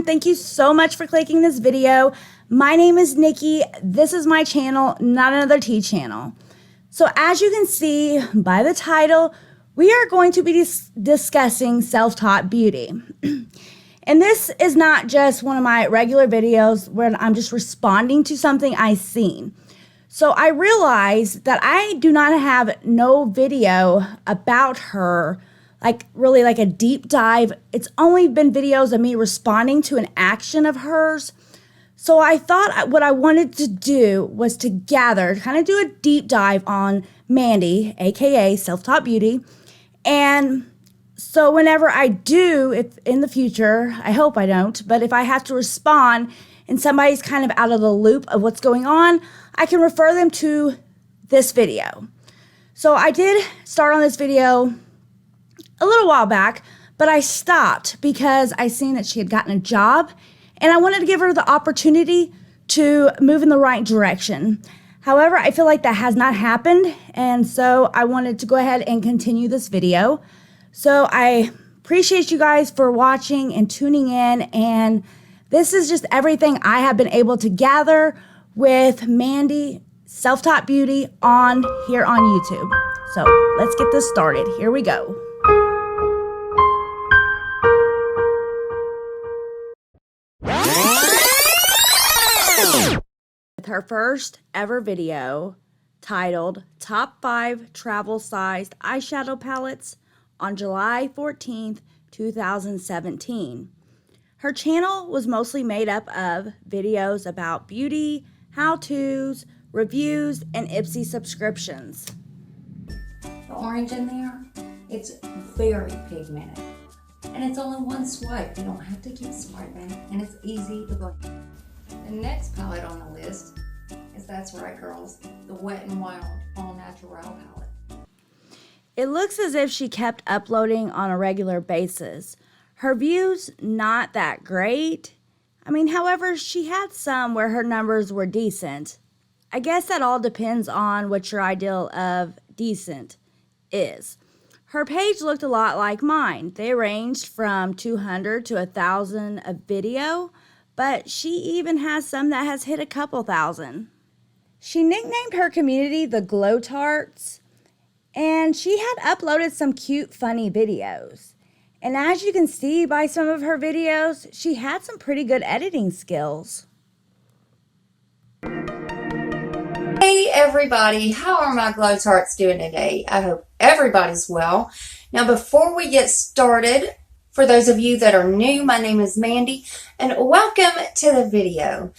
Thank you so much for clicking this video. My name is Nikki. This is my channel, Not Another Tea Channel. So as you can see by the title, we are going to be discussing self-taught beauty. And this is not just one of my regular videos where I'm just responding to something I've seen. So I realized that I do not have no video about her, really like a deep dive. It's only been videos of me responding to an action of hers. So I thought what I wanted to do was to kind of do a deep dive on Mandy, aka Self-Taught Beauty. And so whenever I do, if in the future, I hope I don't, but if I have to respond and somebody's kind of out of the loop of what's going on, I can refer them to this video. So I did start on this video a little while back, but I stopped because I seen that she had gotten a job and I wanted to give her the opportunity to move in the right direction. However, I feel like that has not happened, and so I wanted to go ahead and continue this video. So I appreciate you guys for watching and tuning in, and this is just everything I have been able to gather with Mandy, Self-Taught Beauty here on YouTube. So let's get this started. Here we go. With her first ever video titled Top 5 Travel Sized Eyeshadow Palettes on July 14th, 2017. Her channel was mostly made up of videos about beauty, how-tos, reviews, and Ipsy subscriptions. The orange in there, it's very pigmented. And it's only one swipe. You don't have to keep swiping. And it's easy to go. The next palette on the list is That's Right Girls, the Wet n Wild All Natural palette. It looks as if she kept uploading on a regular basis. Her views, not that great. However, she had some where her numbers were decent. I guess that all depends on what your ideal of decent is. Her page looked a lot like mine. They ranged from 200 to 1,000 a video, but she even has some that has hit a couple thousand. She nicknamed her community the Glow Tarts, and she had uploaded some cute, funny videos. And as you can see by some of her videos, she had some pretty good editing skills. Hey everybody, how are my Glow Tarts doing today? I hope everybody's well. Now before we get started, for those of you that are new, my name is Mandy and welcome to the video.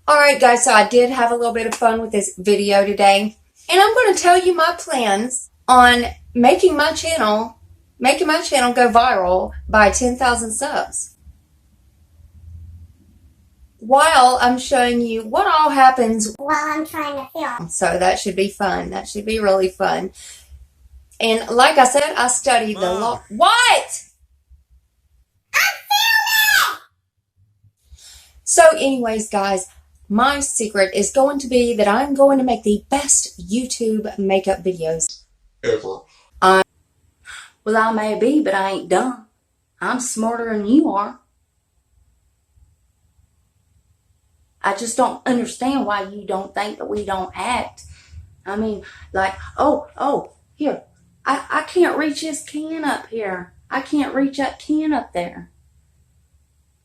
Alright guys, so I did have a little bit of fun with this video today, and I'm going to tell you my plans on making my channel go viral by 10,000 subs. While I'm showing you what all happens while I'm trying to film. So that should be fun. That should be really fun. And like I said, I studied the law. What? I'm filming! So anyways, guys, my secret is going to be that I'm going to make the best YouTube makeup videos ever. Well, I may be, but I ain't dumb. I'm smarter than you are. I just don't understand why you don't think that we don't act. Here. I can't reach this can up here. I can't reach that can up there.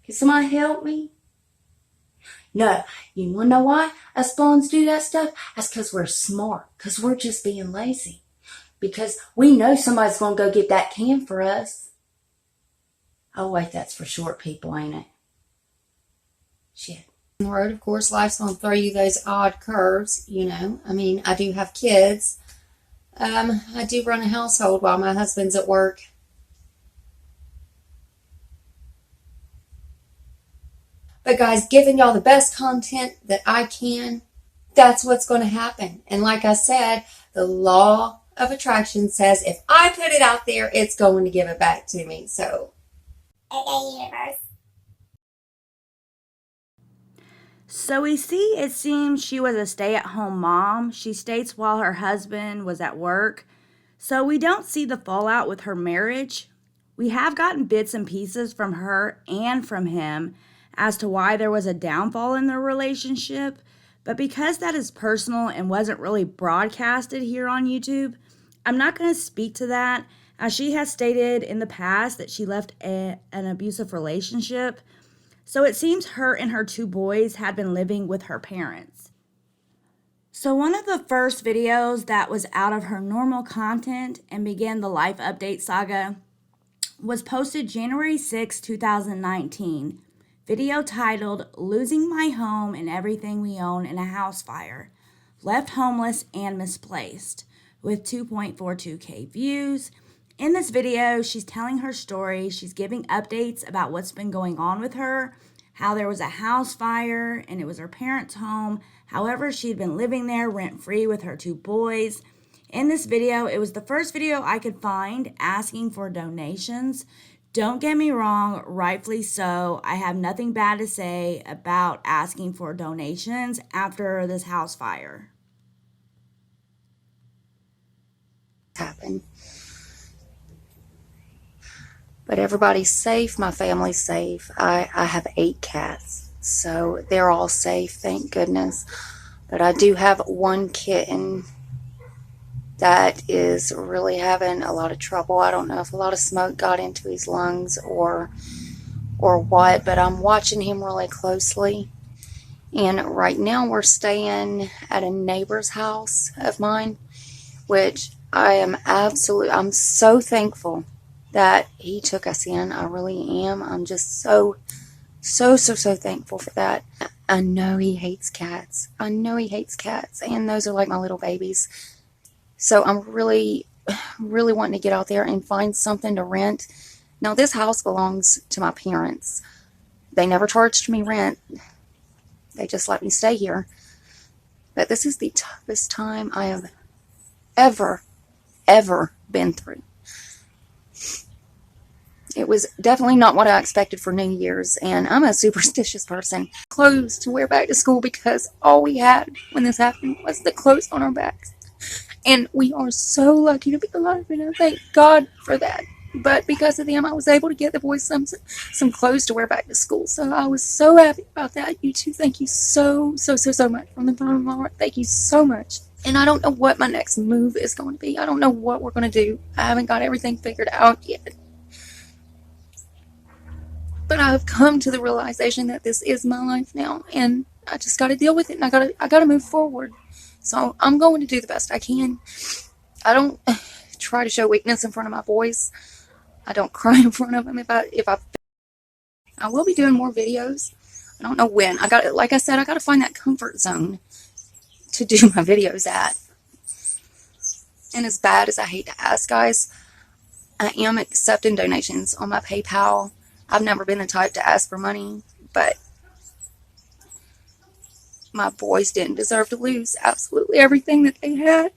Can somebody help me? No. You want to know why us blondes do that stuff? That's because we're smart. Because we're just being lazy. Because we know somebody's going to go get that can for us. Oh, wait, that's for short people, ain't it? Shit. On the road, of course, life's going to throw you those odd curves, you know. I do have kids. I do run a household while my husband's at work. But guys, giving y'all the best content that I can, that's what's going to happen. And like I said, the law of attraction says if I put it out there, it's going to give it back to me. So, okay, universe. So we see it seems she was a stay-at-home mom. She states while her husband was at work. So we don't see the fallout with her marriage. We have gotten bits and pieces from her and from him as to why there was a downfall in their relationship. But because that is personal and wasn't really broadcasted here on YouTube, I'm not going to speak to that, as she has stated in the past that she left an abusive relationship. So it seems her and her 2 boys had been living with her parents. So one of the first videos that was out of her normal content and began the life update saga was posted January 6, 2019. Video titled, "Losing My Home and Everything We Own in a House Fire. Left Homeless and Misplaced," with 2.42K views. In this video, she's telling her story. She's giving updates about what's been going on with her, how there was a house fire and it was her parents' home. However, she'd been living there rent-free with her 2 boys. In this video, it was the first video I could find asking for donations. Don't get me wrong, rightfully so. I have nothing bad to say about asking for donations after this house fire. Happen. But everybody's safe. My family's safe. I have 8 cats, so they're all safe, thank goodness. But I do have 1 kitten that is really having a lot of trouble. I don't know if a lot of smoke got into his lungs or what, but I'm watching him really closely. And right now we're staying at a neighbor's house of mine, which I'm so thankful that he took us in. I really am. I'm just so thankful for that. I know he hates cats. And those are like my little babies. So I'm really wanting to get out there and find something to rent. Now, this house belongs to my parents. They never charged me rent. They just let me stay here. But this is the toughest time I have ever been through. It was definitely not what I expected for New Year's, and I'm a superstitious person. Clothes to wear back to school, because all we had when this happened was the clothes on our backs. And we are so lucky to be alive, and I thank God for that. But because of them, I was able to get the boys some clothes to wear back to school. So I was so happy about that. You two, thank you so much from the bottom of my heart. Thank you so much. And I don't know what my next move is going to be. I don't know what we're going to do. I haven't got everything figured out yet. But I've come to the realization that this is my life now, and I just got to deal with it, and I got to move forward. So I'm going to do the best I can. I don't try to show weakness in front of my boys. I don't cry in front of them I will be doing more videos. I don't know when. Like I said, I got to find that comfort zone to do my videos at. And as bad as I hate to ask, guys, I am accepting donations on my PayPal. I've never been the type to ask for money, but my boys didn't deserve to lose absolutely everything that they had.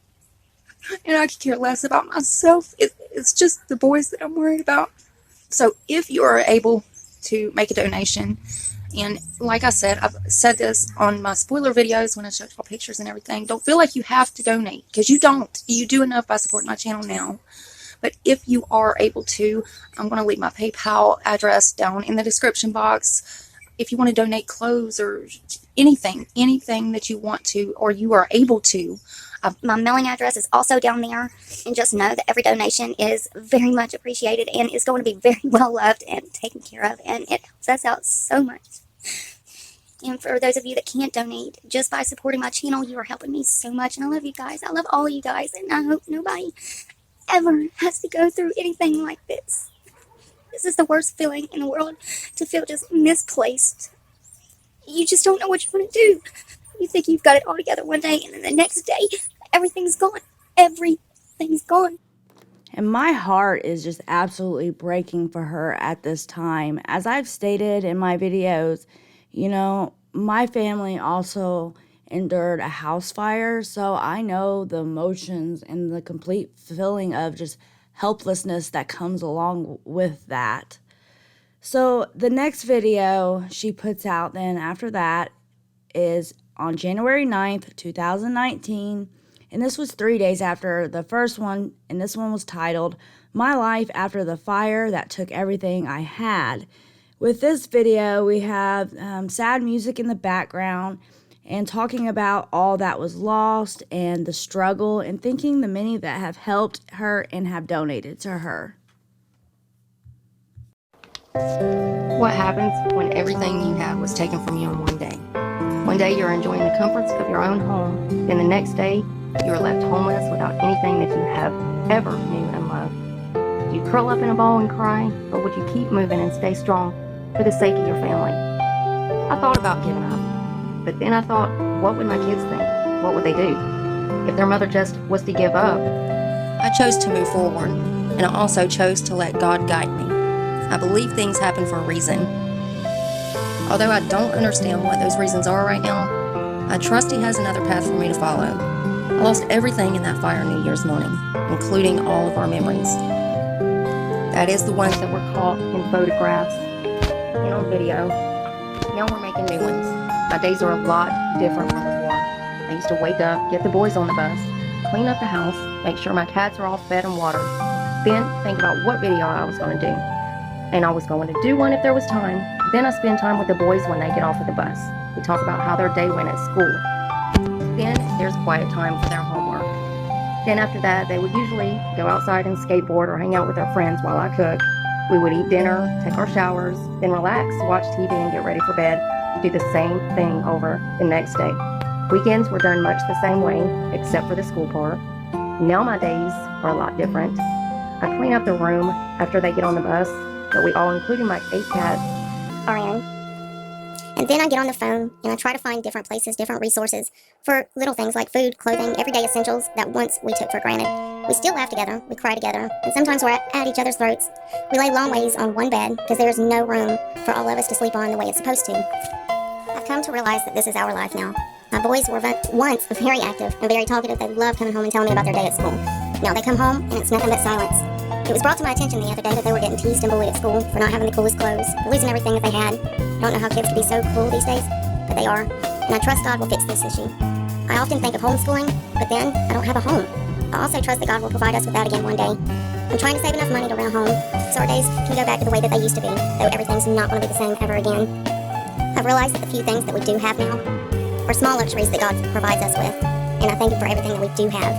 And I could care less about myself. It's just the boys that I'm worried about. So if you are able to make a donation, and like I said, I've said this on my spoiler videos when I showed y'all pictures and everything, don't feel like you have to donate, because you don't. You do enough by supporting my channel now. But if you are able to, I'm going to leave my PayPal address down in the description box. If you want to donate clothes or anything that you want to or you are able to. My mailing address is also down there. And just know that every donation is very much appreciated and is going to be very well loved and taken care of. And it helps us out so much. And for those of you that can't donate, just by supporting my channel, you are helping me so much. And I love you guys. I love all you guys. And I hope nobody ever has to go through anything like this. This is the worst feeling in the world, to feel just misplaced. You just don't know what you're going to do. You think you've got it all together one day, and then the next day, everything's gone. Everything's gone. And my heart is just absolutely breaking for her at this time. As I've stated in my videos, you know, my family also endured a house fire, so I know the emotions and the complete feeling of just helplessness that comes along with that. So the next video she puts out then after that is on January 9th, 2019, and this was 3 days after the first one, and this one was titled "My Life After the Fire That Took Everything I Had," With this video, we have sad music in the background and talking about all that was lost and the struggle and thanking the many that have helped her and have donated to her. What happens when everything you had was taken from you in one day? One day you're enjoying the comforts of your own home, then the next day you are left homeless without anything that you have ever knew and loved. Do you curl up in a ball and cry, or would you keep moving and stay strong for the sake of your family? I thought about giving up, but then I thought, what would my kids think? What would they do? If their mother just was to give up. I chose to move forward, and I also chose to let God guide me. I believe things happen for a reason. Although I don't understand what those reasons are right now, I trust He has another path for me to follow. I lost everything in that fire New Year's morning, including all of our memories. That is the ones that were caught in photographs and on video. Now we're making new ones. My days are a lot different from before. I used to wake up, get the boys on the bus, clean up the house, make sure my cats are all fed and watered, then think about what video I was going to do. And I was going to do one if there was time. Then I spend time with the boys when they get off of the bus. We talk about how their day went at school. Then there's quiet time for their homework. Then after that, they would usually go outside and skateboard or hang out with their friends while I cook. We would eat dinner, take our showers, then relax, watch TV and get ready for bed. Do the same thing over the next day. Weekends were done much the same way, except for the school part. Now my days are a lot different. I clean up the room after they get on the bus that we all, including my 8 cats, are in. And then I get on the phone and I try to find different places, different resources for little things like food, clothing, everyday essentials that once we took for granted. We still laugh together, we cry together, and sometimes we're at each other's throats. We lay long ways on one bed because there is no room for all of us to sleep on the way it's supposed to. I've come to realize that this is our life now. My boys were once very active and very talkative. They loved coming home and telling me about their day at school. Now they come home and it's nothing but silence. It was brought to my attention the other day that they were getting teased and bullied at school for not having the coolest clothes, for losing everything that they had. I don't know how kids can be so cruel these days, but they are. And I trust God will fix this issue. I often think of homeschooling, but then I don't have a home. I also trust that God will provide us with that again one day. I'm trying to save enough money to rent a home so our days can go back to the way that they used to be, though everything's not going to be the same ever again. I've realized that the few things that we do have now are small luxuries that God provides us with, and I thank Him for everything that we do have.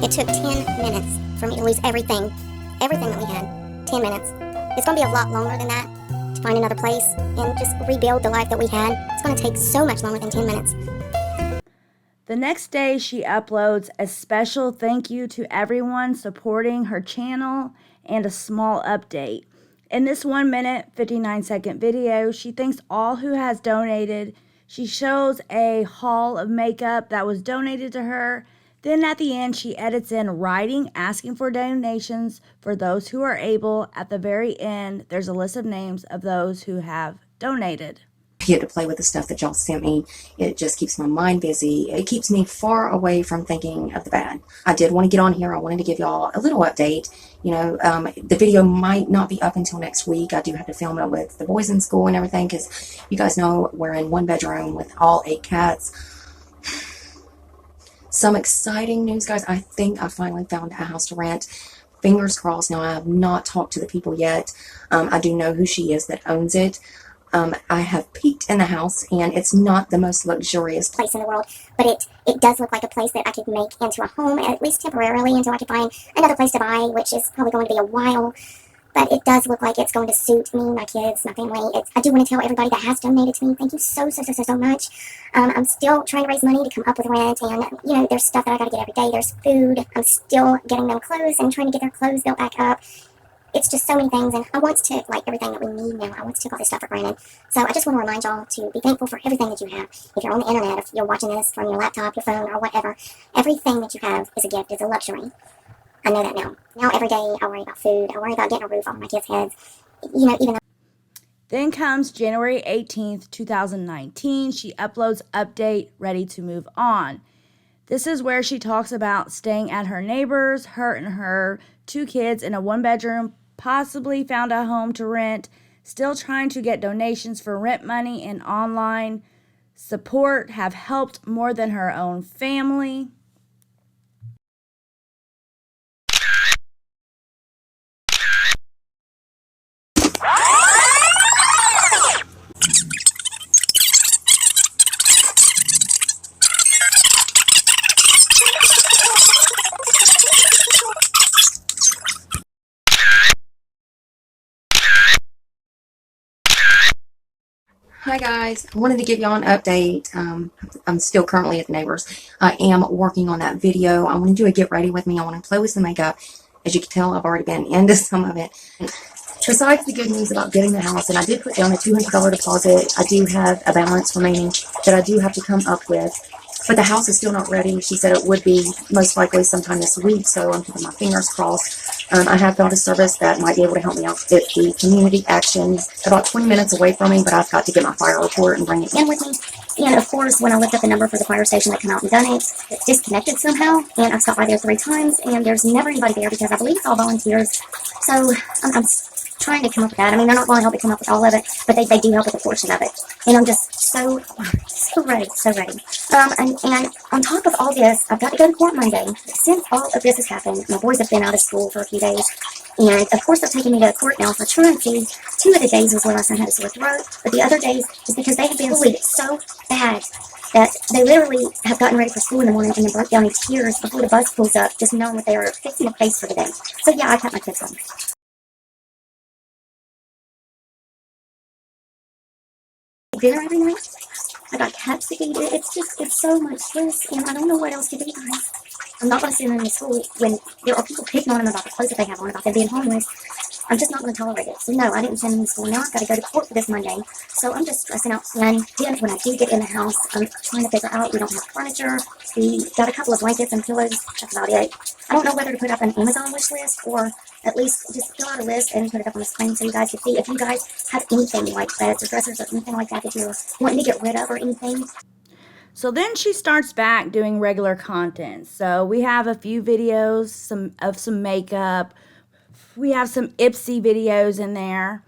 It took 10 minutes for me to lose everything that we had. 10 minutes. It's going to be a lot longer than that to find another place and just rebuild the life that we had. It's going to take so much longer than 10 minutes. The next day, she uploads a special thank you to everyone supporting her channel and a small update. In this 1 minute, 59-second video, she thanks all who has donated. She shows a haul of makeup that was donated to her. Then at the end, she edits in writing, asking for donations for those who are able. At the very end, there's a list of names of those who have donated. I get to play with the stuff that y'all sent me. It just keeps my mind busy. It keeps me far away from thinking of the bad. I did want to get on here. I wanted to give y'all a little update. You know, the video might not be up until next week. I do have to film it with the boys in school and everything because you guys know we're in one bedroom with all 8 cats. Some exciting news, guys. I think I finally found a house to rent. Fingers crossed. Now, I have not talked to the people yet. I do know who she is that owns it. I have peeked in the house, and it's not the most luxurious Place in the world, but it does look like a place that I could make into a home, at least temporarily, until I could find another place to buy, which is probably going to be a while. But it does look like it's going to suit me, my kids, my family. I do want to tell everybody that has donated to me, thank you so much. I'm still trying to raise money to come up with rent, and, you know, there's stuff that I got to get every day. There's food. I'm still getting them clothes and trying to get their clothes built back up. It's just so many things, and I want to, like, everything that we need now. I want to take all this stuff for granted. So I just want to remind y'all to be thankful for everything that you have. If you're on the internet, if you're watching this from your laptop, your phone, or whatever, everything that you have is a gift, is a luxury. I know that now. Now every day I worry about food. I worry about getting a roof over my kids' heads. You know, even though. Then comes January 18th, 2019. She uploads update, ready to move on. This is where she talks about staying at her neighbor's, her and her 2 kids in a 1-bedroom, possibly found a home to rent, still trying to get donations for rent money and online support have helped more than her own family. Hi guys, I wanted to give y'all an update. I'm still currently at the neighbors. I am working on that video. I want to do a get ready with me. I want to play with some makeup. As you can tell, I've already been into some of it. Besides the good news about getting the house, and I did put down a $200 deposit, I do have a balance remaining that I do have to come up with. But the house is still not ready. She said it would be most likely sometime this week, so I'm keeping my fingers crossed. I have found a service that might be able to help me out with the community action. About 20 minutes away from me, but I've got to get my fire report and bring it in with me. And of course, when I looked up the number for the fire station that come out and done it, it's disconnected somehow. And I've stopped by there 3 times, and there's never anybody there because I believe it's all volunteers. So I'm trying to come up with that. I mean, they're not going to help me come up with all of it, but they do help with a portion of it. And I'm just so ready. And on top of all this, I've got to go to court Monday. Since all of this has happened, my boys have been out of school for a few days. And of course, they're taking me to court now for truancy. 2 of the days was when my son had a sore throat, but the other days is because they have been bullied so bad that they literally have gotten ready for school in the morning and then broke down in tears before the bus pulls up, just knowing that they are fixing a face for the day. So yeah, I kept my kids home. Dinner every night. I got cats to eat. It's so much stress, and I don't know what else to do, guys. I'm not going to send them to school when there are people picking on them about the clothes that they have on, about them being homeless. I'm just not going to tolerate it. So no, I didn't send them to school. Now I've got to go to court for this Monday. So I'm just stressing out. And then when I do get in the house, I'm trying to figure out, we don't have furniture. We got a couple of blankets and pillows. That's about it. I don't know whether to put up an Amazon wish list or at least just fill out a list and put it up on the screen so you guys can see. If you guys have anything like beds or dressers or anything like that that you're wanting to get rid of or anything. So then she starts back doing regular content. So we have a few videos, of some makeup. We have some Ipsy videos in there.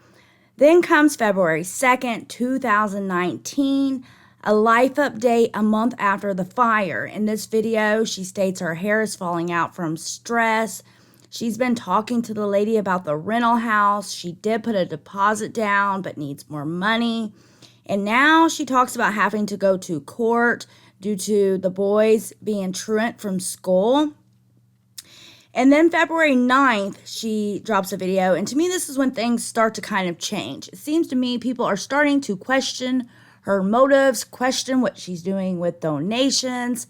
Then comes February 2nd, 2019, a life update a month after the fire. In this video, she states her hair is falling out from stress. She's been talking to the lady about the rental house. She did put a deposit down, but needs more money. And now she talks about having to go to court due to the boys being truant from school. And then February 9th, she drops a video. And to me, this is when things start to kind of change. It seems to me people are starting to question her motives, question what she's doing with donations.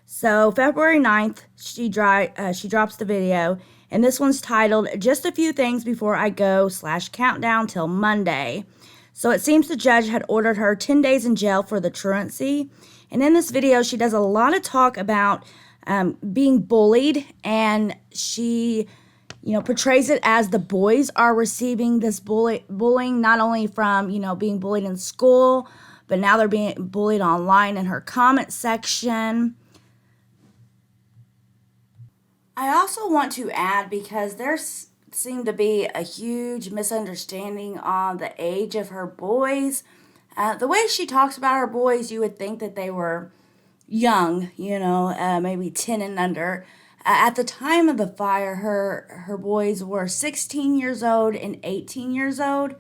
So February 9th, she drops the video. And this one's titled, Just a Few Things Before I Go /Countdown Till Monday. So it seems the judge had ordered her 10 days in jail for the truancy. And in this video, she does a lot of talk about being bullied, and she, portrays it as the boys are receiving this bullying, not only from, being bullied in school, but now they're being bullied online in her comment section. I also want to add, because there's seemed to be a huge misunderstanding on the age of her boys. The way she talks about her boys, you would think that they were young, maybe 10 and under. At the time of the fire, her boys were 16 years old and 18 years old.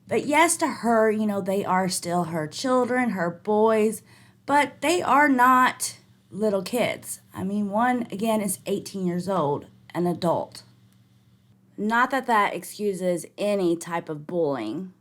But yes, to her, they are still her children, her boys, but they are not little kids. I mean, one, again, is 18 years old, an adult. Not that that excuses any type of bullying.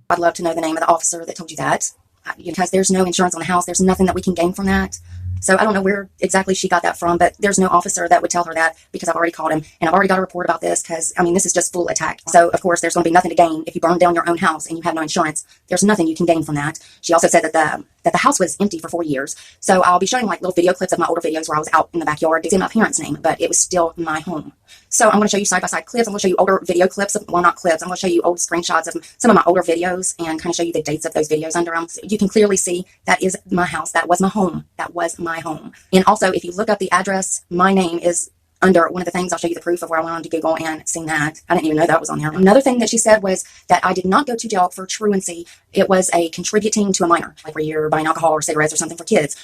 I'd love to know the name of the officer that told you that. Because there's no insurance on the house. There's nothing that we can gain from that. So I don't know where exactly she got that from, but there's no officer that would tell her that, because I've already called him and I've already got a report about this, because, this is just full attack. So, of course, there's going to be nothing to gain if you burn down your own house and you have no insurance. There's nothing you can gain from that. She also said that the house was empty for 4 years. So I'll be showing little video clips of my older videos where I was out in the backyard. It's in my parents' name, but it was still my home. So I'm going to show you side-by-side clips. I'm going to show you older video clips. Well, not clips. I'm going to show you old screenshots of some of my older videos and kind of show you the dates of those videos under them. So you can clearly see that is my house. That was my home. That was my home. And also, if you look up the address, my name is under one of the things. I'll show you the proof of where I went on to Google and seen that. I didn't even know that was on there. Another thing that she said was that I did not go to jail for truancy. It was a contributing to a minor, like where you're buying alcohol or cigarettes or something for kids.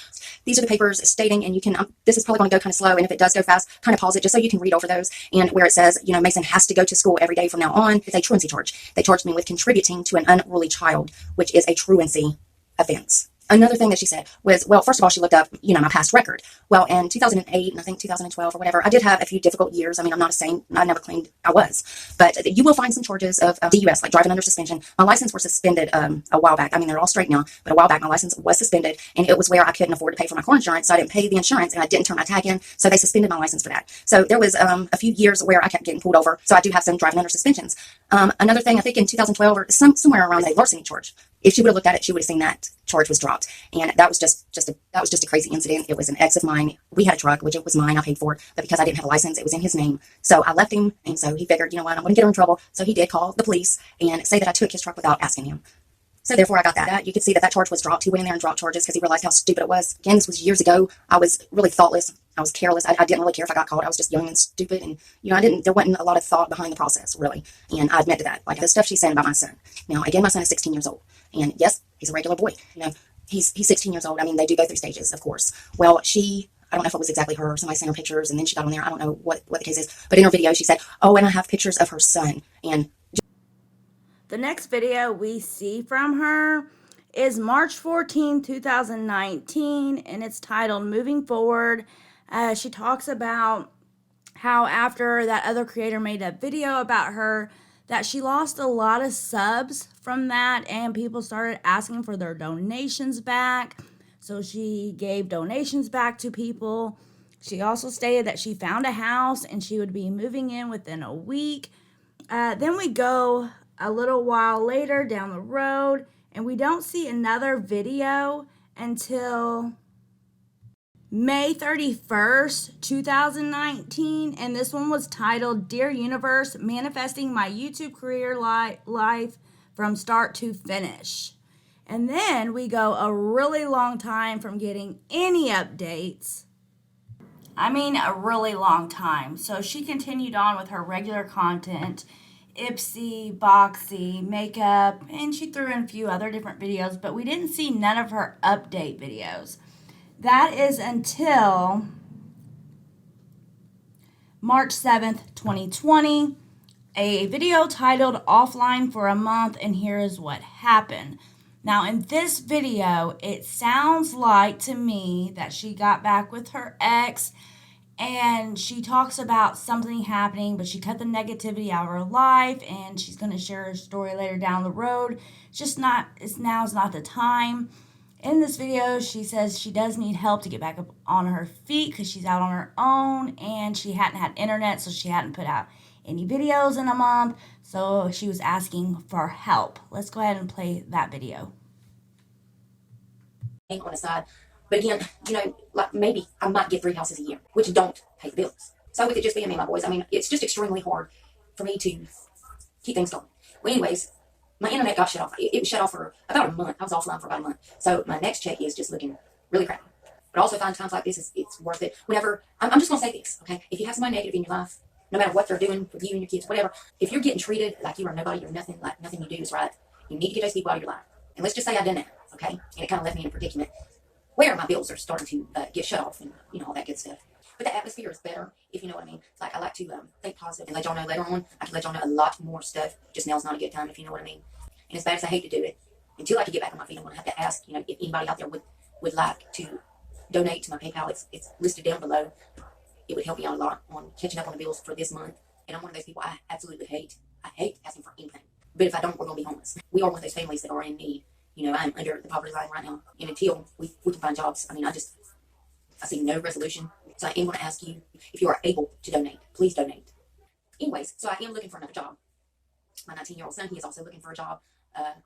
These are the papers stating, and you can, this is probably going to go kind of slow, and if it does go fast, kind of pause it just so you can read over those. And where it says, Mason has to go to school every day from now on, it's a truancy charge. They charged me with contributing to an unruly child, which is a truancy offense. Another thing that she said was, well, first of all, she looked up, my past record. Well, in 2008 and I think 2012 or whatever, I did have a few difficult years. I mean, I'm not a saint. I never claimed I was. But you will find some charges of DUS, like driving under suspension. My license was suspended a while back. I mean, they're all straight now. But a while back, my license was suspended. And it was where I couldn't afford to pay for my car insurance. So I didn't pay the insurance and I didn't turn my tag in. So they suspended my license for that. So there was a few years where I kept getting pulled over. So I do have some driving under suspensions. Another thing, I think in 2012 or somewhere around a larceny charge. If she would have looked at it, she would have seen that charge was dropped. And that was just a crazy incident. It was an ex of mine. We had a truck, which it was mine. I paid for it. But because I didn't have a license, it was in his name. So I left him. And so he figured, you know what, I'm going to get her in trouble. So he did call the police and say that I took his truck without asking him. So therefore, I got that. You could see that charge was dropped. He went in there and dropped charges because he realized how stupid it was. Again, this was years ago. I was really thoughtless. I was careless. I didn't really care if I got caught. I was just young and stupid. And, there wasn't a lot of thought behind the process, really. And I admit to that. Like the stuff she's saying about my son. Now, again, my son is 16 years old. And yes, he's a regular boy. He's 16 years old. I mean, they do go through stages, of course. Well, I don't know if it was exactly her. Somebody sent her pictures and then she got on there. I don't know what the case is. But in her video, she said, oh, and I have pictures of her son. And the next video we see from her is March 14, 2019, and it's titled Moving Forward. She talks about how after that other creator made a video about her, that she lost a lot of subs from that, and people started asking for their donations back. So she gave donations back to people. She also stated that she found a house and she would be moving in within a week. Then we go a little while later down the road, and we don't see another video until May 31st, 2019, and this one was titled Dear Universe, Manifesting My YouTube Career Life from Start to Finish. And then we go a really long time from getting any updates. I mean, a really long time. So she continued on with her regular content, Ipsy, Boxy, makeup, and she threw in a few other different videos, but we didn't see none of her update videos. That is until March 7th, 2020, a video titled Offline for a Month, and here is what happened. Now, in this video, it sounds like to me that she got back with her ex, and she talks about something happening, but she cut the negativity out of her life, and she's going to share her story later down the road. Now's not the time. In this video, she says she does need help to get back up on her feet because she's out on her own, and she hadn't had internet, so she hadn't put out any videos in a month, so she was asking for help. Let's go ahead and play that video. On the side. But again, like maybe I might get 3 houses a year, which don't pay the bills. So with it just being me and my boys, I mean, it's just extremely hard for me to keep things going. Well, anyways, my internet got shut off. It was shut off for about a month. I was offline for about a month. So my next check is just looking really crappy. But also find times like this, it's worth it. Whenever, I'm just going to say this, okay? If you have somebody negative in your life, no matter what they're doing with you and your kids, whatever, if you're getting treated like you are nobody, you're nothing, like nothing you do is right, you need to get those people out of your life. And let's just say I done that, okay? And it kind of left me in a predicament where my bills are starting to get shut off and, all that good stuff. But the atmosphere is better, if you know what I mean. Like, I like to think positive and let y'all know later on. I can let y'all know a lot more stuff. Just now's not a good time, if you know what I mean. And as bad as I hate to do it, until I can get back on my feet, I'm going to have to ask, if anybody out there would like to donate to my PayPal. It's listed down below. It would help me out a lot on catching up on the bills for this month. And I'm one of those people I absolutely hate. I hate asking for anything. But if I don't, we're going to be homeless. We are one of those families that are in need. I'm under the poverty line right now. And until we can find jobs, I mean, I see no resolution. So I am going to ask you, if you are able to donate, please donate. Anyways, so I am looking for another job. My 19-year-old son, he is also looking for a job.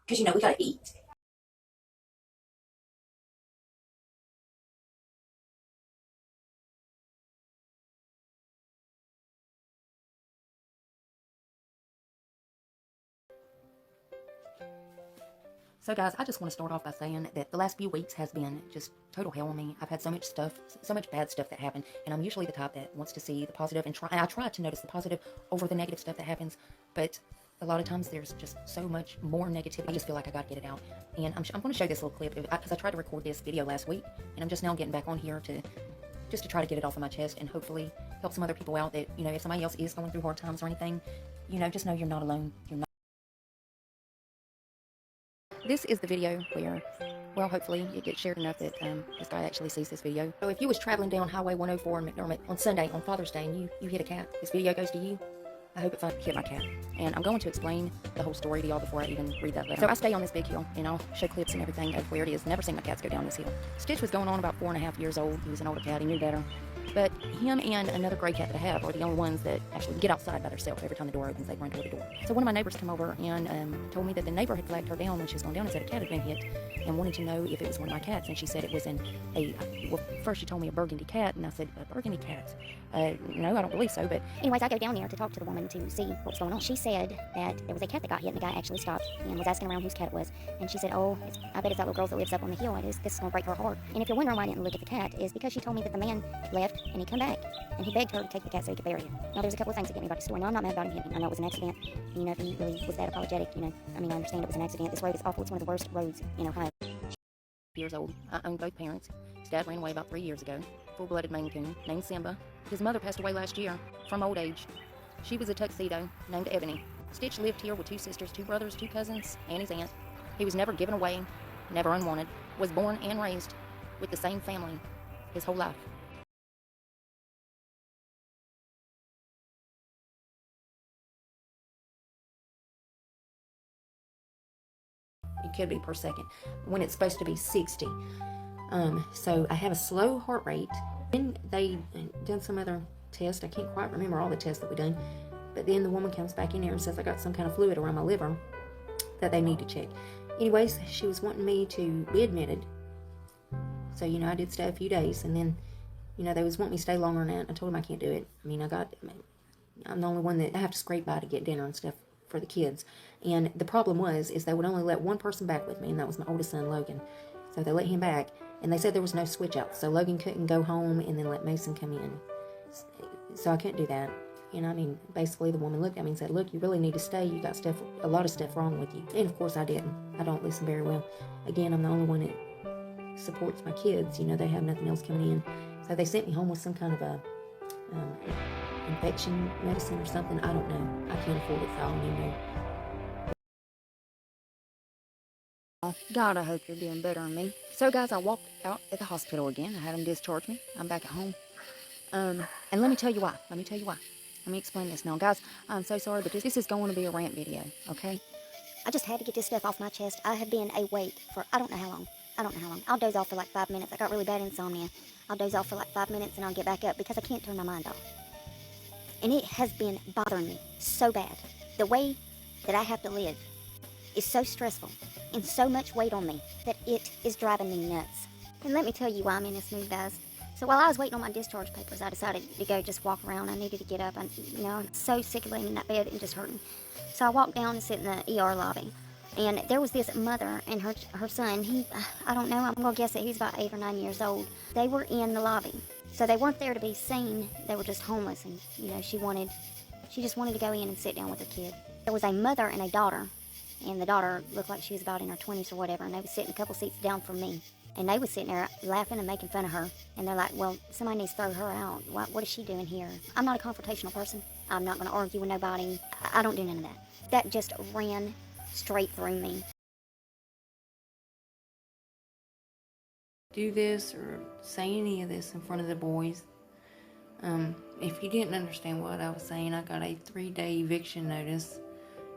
Because, we got to eat. So guys, I just want to start off by saying that the last few weeks has been just total hell on me. I've had so much stuff, so much bad stuff that happened, and I'm usually the type that wants to see the positive and I try to notice the positive over the negative stuff that happens, but a lot of times there's just so much more negativity. I just feel like I got to get it out, and I'm going to show this little clip because I tried to record this video last week, and I'm just now getting back on here to try to get it off of my chest and hopefully help some other people out that, if somebody else is going through hard times or anything, just know you're not alone. You're not. This is the video where Well, hopefully it gets shared enough that this guy actually sees this video. So if you was traveling down Highway 104 in McDermott on Sunday, on Father's Day, and you hit a cat, this video goes to you. I hope if I hit my cat. And I'm going to explain the whole story to y'all before I even read that letter. So I stay on this big hill, and I'll show clips and everything of where it is. Never seen my cats go down this hill. Stitch was going on about 4.5 years old. He was an older cat. He knew better. But him and another gray cat that I have are the only ones that actually get outside by themselves. Every time the door opens, they run toward the door. So one of my neighbors come over and told me that the neighbor had flagged her down when she was going down and said a cat had been hit and wanted to know if it was one of my cats. And she said it was well, first she told me a burgundy cat, and I said, a burgundy cat? No, I don't believe so, but... Anyways, I go down there to talk to the woman to see what's going on. She said that there was a cat that got hit, and the guy actually stopped and was asking around whose cat it was. And she said, oh, I bet it's that little girl that lives up on the hill. This is going to break her heart. And if you're wondering why I didn't look at the cat, is because she told me that the man left and he come back. And he begged her to take the cat so he could bury it. Now, there's a couple of things that get me about the story. Now, I'm not mad about him hitting me. I know it was an accident. And, you know, if he really was that apologetic, you know, I mean, I understand it was an accident. This road is awful. It's one of the worst roads in Ohio. Years old. I own both parents. His dad ran away about 3 years ago. Full-blooded Maine Coon named Simba. His mother passed away last year from old age. She was a tuxedo named Ebony. Stitch lived here with 2 sisters, 2 brothers, 2 cousins, and his aunt. He was never given away, never unwanted. Was born and raised with the same family his whole life. It could be per second when it's supposed to be 60. So I have a slow heart rate. Then they done some other test. I can't quite remember all the tests that we done, but then the woman comes back in there and says I got some kind of fluid around my liver that they need to check. Anyways, she was wanting me to be admitted. So, you know, I did stay a few days, and then, you know, they was wanting me to stay longer than that. I told them I can't do it. I mean, I'm the only one that I have to scrape by to get dinner and stuff for the kids. And the problem is they would only let one person back with me, and that was my oldest son, Logan. So they let him back, and they said there was no switch out. So Logan couldn't go home and then let Mason come in. So I couldn't do that. You know, I mean, basically the woman looked at me and said, look, you really need to stay. You got a lot of stuff wrong with you. And of course I didn't. I don't listen very well. Again, I'm the only one that supports my kids. You know, they have nothing else coming in. So they sent me home with some kind of a infection medicine or something. I don't know. I can't afford it, so I don't even know. God, I hope you're doing better than me. So, guys, I walked out at the hospital again. I had them discharge me. I'm back at home. And let me tell you why. Let me explain this now. Guys, I'm so sorry, but this is going to be a rant video, okay? I just had to get this stuff off my chest. I have been awake for I don't know how long. I'll doze off for like 5 minutes. I got really bad insomnia. I'll doze off for like 5 minutes and I'll get back up because I can't turn my mind off. And it has been bothering me so bad. The way that I have to live is so stressful and so much weight on me that it is driving me nuts. And let me tell you why I'm in this mood, guys. So while I was waiting on my discharge papers, I decided to go just walk around. I needed to get up. I'm so sick of laying in that bed and just hurting. So I walked down and sit in the ER lobby. And there was this mother and her son. I don't know, I'm going to guess that he was about 8 or 9 years old. They were in the lobby. So they weren't there to be seen. They were just homeless. And, you know, she just wanted to go in and sit down with her kid. There was a mother and a daughter. And the daughter looked like she was about in her 20s or whatever. And they was sitting a couple seats down from me. And they was sitting there laughing and making fun of her. And they're like, well, somebody needs to throw her out. What is she doing here? I'm not a confrontational person. I'm not going to argue with nobody. I don't do none of that. That just ran straight through me. Do this or say any of this in front of the boys. If you didn't understand what I was saying, I got a 3-day eviction notice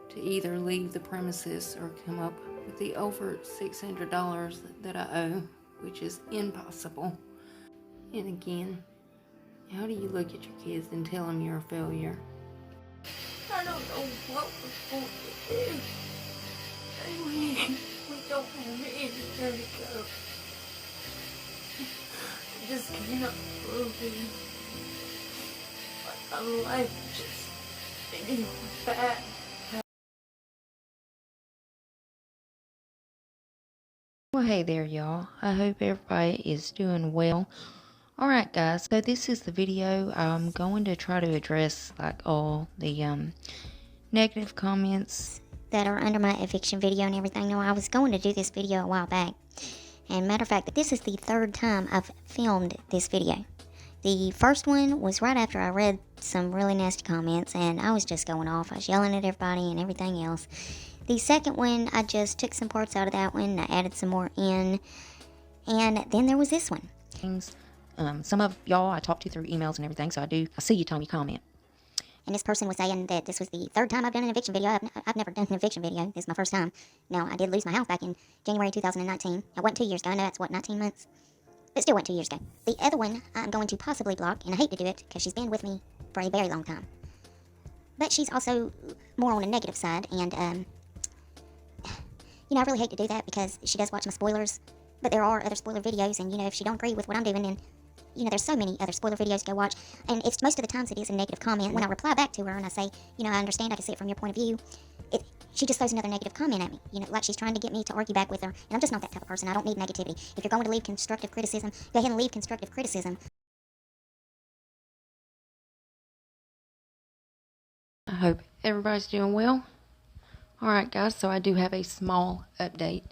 to either leave the premises or come up with the over $600 that I owe, which is impossible. And again, how do you look at your kids and tell them you're a failure? I don't know what we're going to do. We don't have anywhere to go. I just cannot believe my life just getting bad. Well, hey there, y'all. I hope everybody is doing well. Alright, guys, so this is the video. I'm going to try to address, like, all the negative comments That are under my eviction video and everything. No, I was going to do this video a while back. And matter of fact, this is the 3rd time I've filmed this video. The first one was right after I read some really nasty comments and I was just going off. I was yelling at everybody and everything else. The second one, I just took some parts out of that one, I added some more in, and then there was this one. Some of y'all I talk to through emails and everything, so I see you time you comment. And this person was saying that this was the third time I've done an eviction video. I've never done an eviction video. This is my first time. Now, I did lose my house back in January 2019. It wasn't 2 years ago. I know that's, 19 months? But it still went 2 years ago. The other one, I'm going to possibly block, and I hate to do it because she's been with me for a very long time. But she's also more on a negative side, and, I really hate to do that because she does watch my spoilers. But there are other spoiler videos, and, if she don't agree with what I'm doing, then there's so many other spoiler videos to go watch, and it's most of the times it is a negative comment. When I reply back to her and I say, I understand, I can see it from your point of view, she just throws another negative comment at me, like she's trying to get me to argue back with her, and I'm just not that type of person. I don't need negativity. If you're going to leave constructive criticism, go ahead and leave constructive criticism. I hope everybody's doing well. Alright guys, so I do have a small update.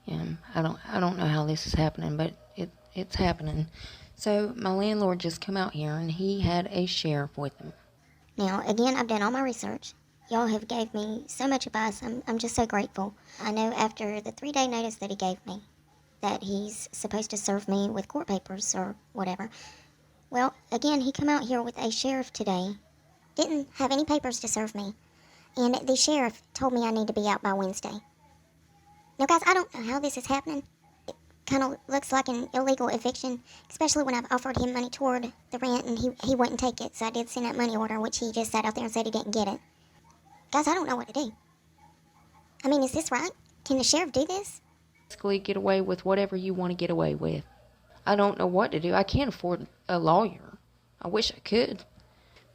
I don't know how this is happening, but it's happening. So my landlord just come out here and he had a sheriff with him. Now, again, I've done all my research. Y'all have gave me so much advice. I'm just so grateful. I know after the 3-day notice that he gave me that he's supposed to serve me with court papers or whatever. Well, again, he come out here with a sheriff today. Didn't have any papers to serve me. And the sheriff told me I need to be out by Wednesday. Now, guys, I don't know how this is happening. It kind of looks like an illegal eviction, especially when I've offered him money toward the rent and he wouldn't take it. So I did send that money order, which he just sat out there and said he didn't get it. Guys, I don't know what to do. I mean, is this right? Can the sheriff do this? Basically get away with whatever you want to get away with. I don't know what to do. I can't afford a lawyer. I wish I could.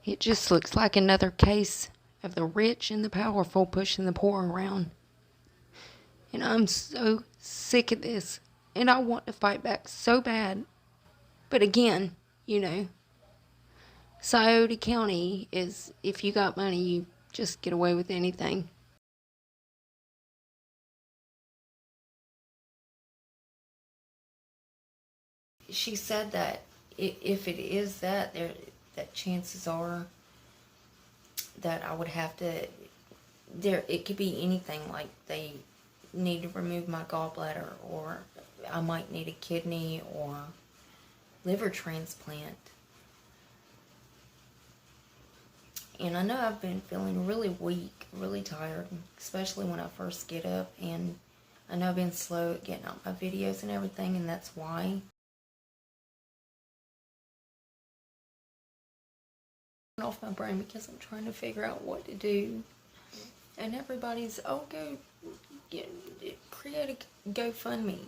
It just looks like another case of the rich and the powerful pushing the poor around. And I'm so sick of this. And I want to fight back so bad. But again, Scioto County is, if you got money, you just get away with anything. She said that if it is that, that chances are that I would have to, it could be anything, like they need to remove my gallbladder, or I might need a kidney or liver transplant. And I know I've been feeling really weak, really tired, especially when I first get up, and I know I've been slow at getting out my videos and everything, and that's why. Off my brain because I'm trying to figure out what to do, and everybody's create a GoFundMe.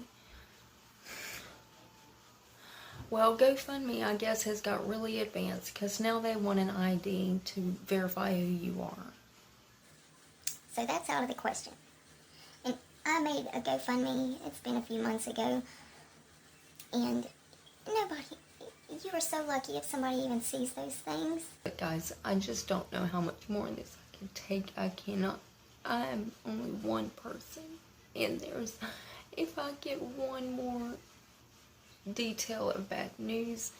Well, GoFundMe, I guess, has got really advanced because now they want an ID to verify who you are. So that's out of the question. And I made a GoFundMe, it's been a few months ago, and nobody, you are so lucky if somebody even sees those things. But guys, I just don't know how much more of this I can take. I cannot. I am only one person, and if I get one more detail of bad news,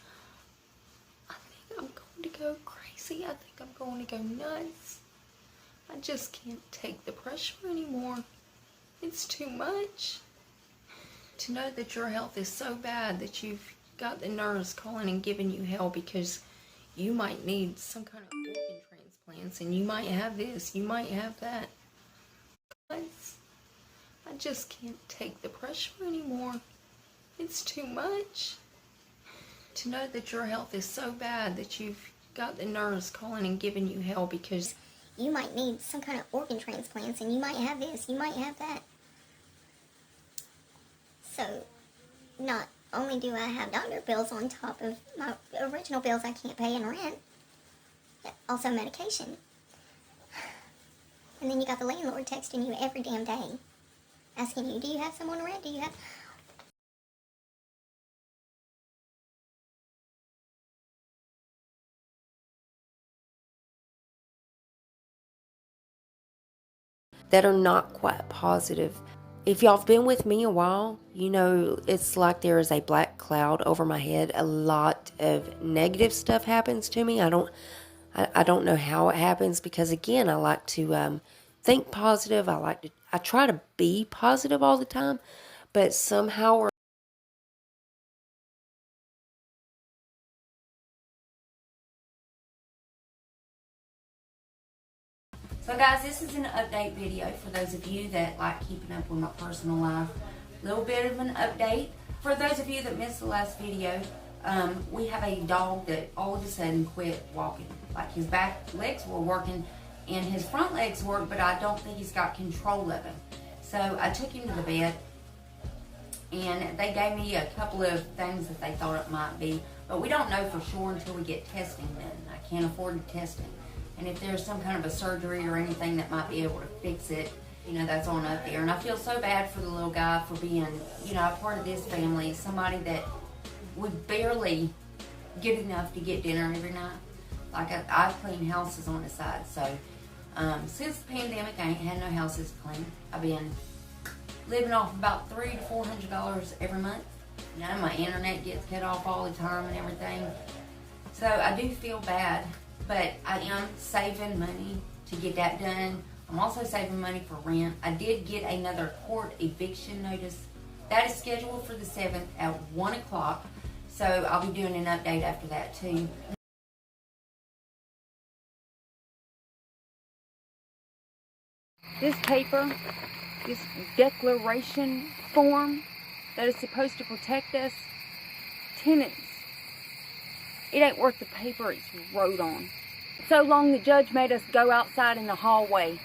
I think I'm going to go crazy. I think I'm going to go nuts. I just can't take the pressure anymore. It's too much. To know that your health is so bad that you've got the nurse calling and giving you hell because you might need some kind of organ transplants, and you might have this, you might have that. I just can't take the pressure anymore. It's too much. To know that your health is so bad that you've got the nurse calling and giving you hell because you might need some kind of organ transplants, and you might have this, you might have that. So, not only do I have doctor bills on top of my original bills I can't pay and rent, but also medication. And then you got the landlord texting you every damn day, asking you, do you have someone to rent? Do you have... that are not quite positive. If y'all have been with me a while, you know it's like there is a black cloud over my head. A lot of negative stuff happens to me. I don't know how it happens because, again, I like to think positive. I try to be positive all the time, but somehow or So guys, this is an update video for those of you that like keeping up with my personal life. A little bit of an update. For those of you that missed the last video, we have a dog that all of a sudden quit walking. Like his back legs were working and his front legs work, but I don't think he's got control of him. So I took him to the vet and they gave me a couple of things that they thought it might be, but we don't know for sure until we get testing done. I can't afford testing. And if there's some kind of a surgery or anything that might be able to fix it, you know, that's on up there. And I feel so bad for the little guy for being, you know, a part of this family, somebody that would barely get enough to get dinner every night. Like I clean houses on the side, so since the pandemic, I ain't had no houses clean. I've been living off about $300 to $400 every month. You know, my internet gets cut off all the time and everything. So I do feel bad, but I am saving money to get that done. I'm also saving money for rent. I did get another court eviction notice. That is scheduled for the 7th at 1 o'clock. So I'll be doing an update after that too. This paper, this declaration form that is supposed to protect us tenants, it ain't worth the paper it's wrote on. So long the judge made us go outside in the hallway.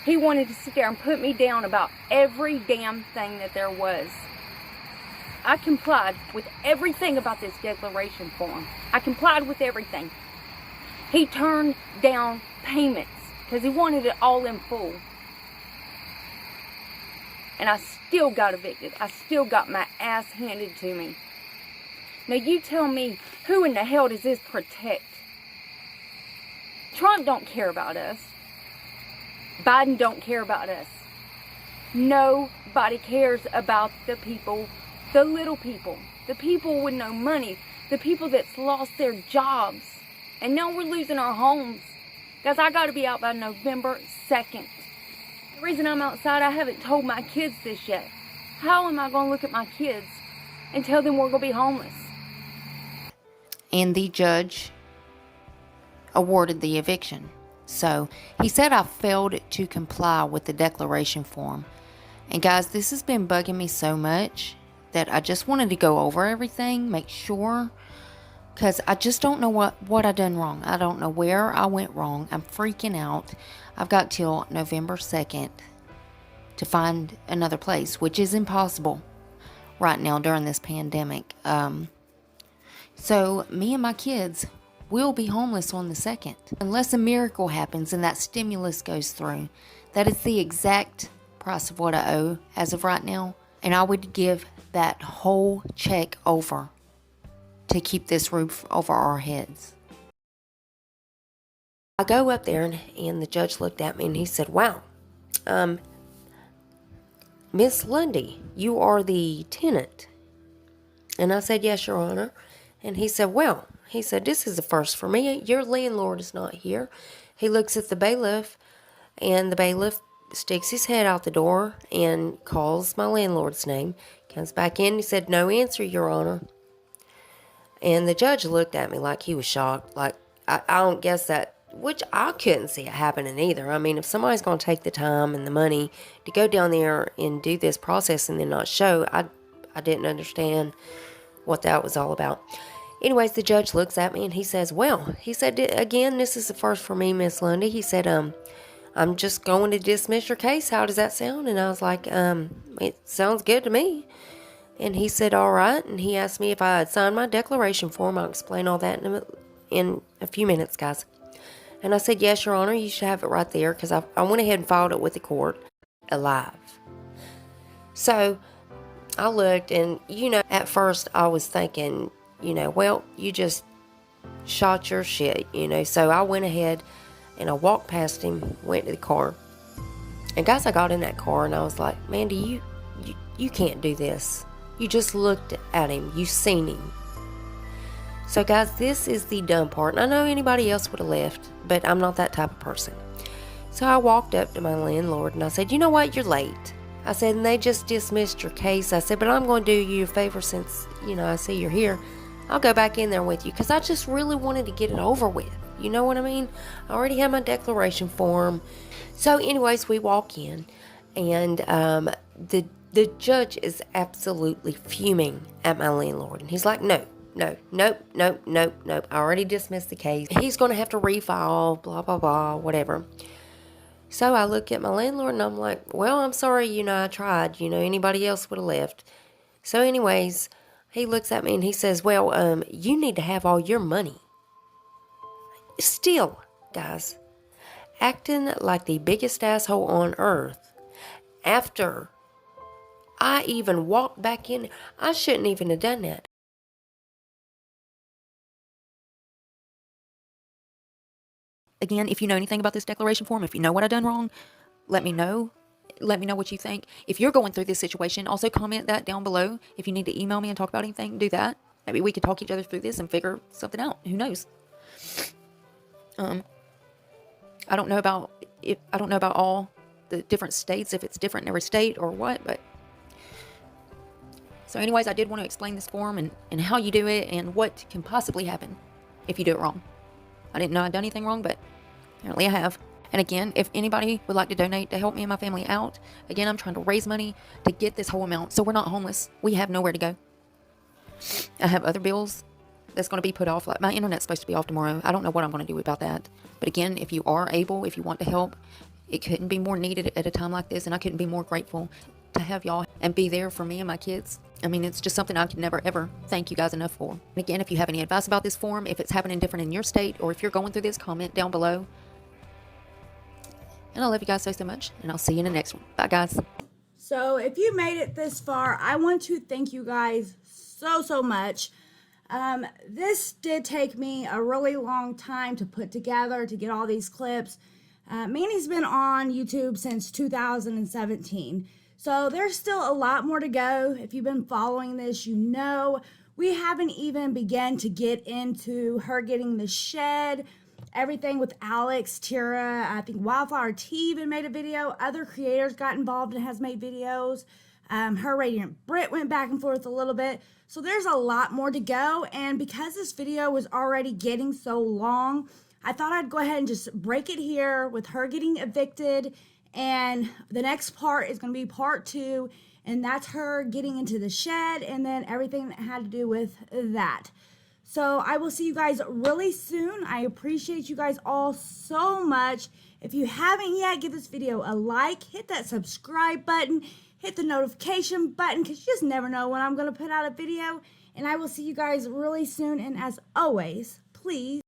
He wanted to sit there and put me down about every damn thing that there was. I complied with everything about this declaration form. I complied with everything. He turned down payments because he wanted it all in full. And I still got evicted. I still got my ass handed to me. Now you tell me, who in the hell does this protect? Trump don't care about us. Biden don't care about us. Nobody cares about the people, the little people, the people with no money, the people that's lost their jobs. And now we're losing our homes. Guys, I gotta be out by November 2nd. The reason I'm outside, I haven't told my kids this yet. How am I gonna look at my kids and tell them we're gonna be homeless? And the judge awarded the eviction. So he said I failed to comply with the declaration form. And guys, this has been bugging me so much that I just wanted to go over everything, make sure, because I just don't know what I done wrong. I don't know where I went wrong. I'm freaking out. I've got till November 2nd to find another place, which is impossible right now during this pandemic. So me and my kids will be homeless on the 2nd. Unless a miracle happens and that stimulus goes through. That is the exact price of what I owe as of right now. And I would give that whole check over to keep this roof over our heads. I go up there and the judge looked at me and he said, wow, Miss Lundy, you are the tenant. And I said, yes, Your Honor. And he said, well, this is a first for me. Your landlord is not here. He looks at the bailiff, and the bailiff sticks his head out the door and calls my landlord's name. Comes back in, he said, no answer, Your Honor. And the judge looked at me like he was shocked. Like, I don't guess that, which I couldn't see it happening either. I mean, if somebody's going to take the time and the money to go down there and do this process and then not show, I didn't understand what that was all about. Anyways, the judge looks at me and he says, well, he said, again, this is the first for me, Miss Lundy. He said, I'm just going to dismiss your case. How does that sound? And I was like, it sounds good to me. And he said, all right. And he asked me if I had signed my declaration form. I'll explain all that in a few minutes, guys. And I said, yes, Your Honor, you should have it right there, because I went ahead and filed it with the court alive. So I looked, and, at first I was thinking, well, you just shot your shit, So I went ahead and I walked past him, went to the car. And guys, I got in that car and I was like, Mandy, you can't do this. You just looked at him. You seen him. So guys, this is the dumb part. And I know anybody else would have left, but I'm not that type of person. So I walked up to my landlord and I said, you know what, you're late. I said, and they just dismissed your case. I said, but I'm going to do you a favor since, I see you're here. I'll go back in there with you because I just really wanted to get it over with. You know what I mean? I already had my declaration form. So anyways, we walk in and the judge is absolutely fuming at my landlord. And he's like, nope. I already dismissed the case. He's going to have to refile, blah, blah, blah, whatever. So I look at my landlord and I'm like, well, I'm sorry, I tried. Anybody else would have left. So anyways, he looks at me and he says, well, you need to have all your money. Still, guys, acting like the biggest asshole on earth after I even walked back in. I shouldn't even have done that. Again, if you know anything about this declaration form, if you know what I've done wrong, let me know. Let me know what you think. If you're going through this situation, also comment that down below. If you need to email me and talk about anything, do that. Maybe we could talk each other through this and figure something out. Who knows? I don't know about all the different states, if it's different in every state or what, but so anyways, I did want to explain this form and how you do it and what can possibly happen if you do it wrong. I didn't know I'd done anything wrong, but apparently I have. And again, if anybody would like to donate to help me and my family out, again, I'm trying to raise money to get this whole amount so we're not homeless. We have nowhere to go. I have other bills that's going to be put off. Like my internet's supposed to be off tomorrow. I don't know what I'm going to do about that. But again, if you are able, if you want to help, it couldn't be more needed at a time like this. And I couldn't be more grateful to have y'all and be there for me and my kids. I mean, it's just something I can never, ever thank you guys enough for. And again, if you have any advice about this form, if it's happening different in your state, or if you're going through this, comment down below. And I love you guys so much, and I'll see you in the next one. Bye, guys. So if you made it this far, I want to thank you guys so much. This did take me a really long time to put together, to get all these clips. Manny's been on YouTube since 2017. So there's still a lot more to go. If you've been following this, we haven't even begun to get into her getting the shed, everything with Alex, Tira, I think Wildflower T even made a video. Other creators got involved and has made videos. Her Radiant Brit went back and forth a little bit. So there's a lot more to go. And because this video was already getting so long, I thought I'd go ahead and just break it here with her getting evicted. And the next part is going to be part 2. And that's her getting into the shed and then everything that had to do with that. So I will see you guys really soon. I appreciate you guys all so much. If you haven't yet, give this video a like, hit that subscribe button, hit the notification button, because you just never know when I'm going to put out a video. And I will see you guys really soon. And as always, please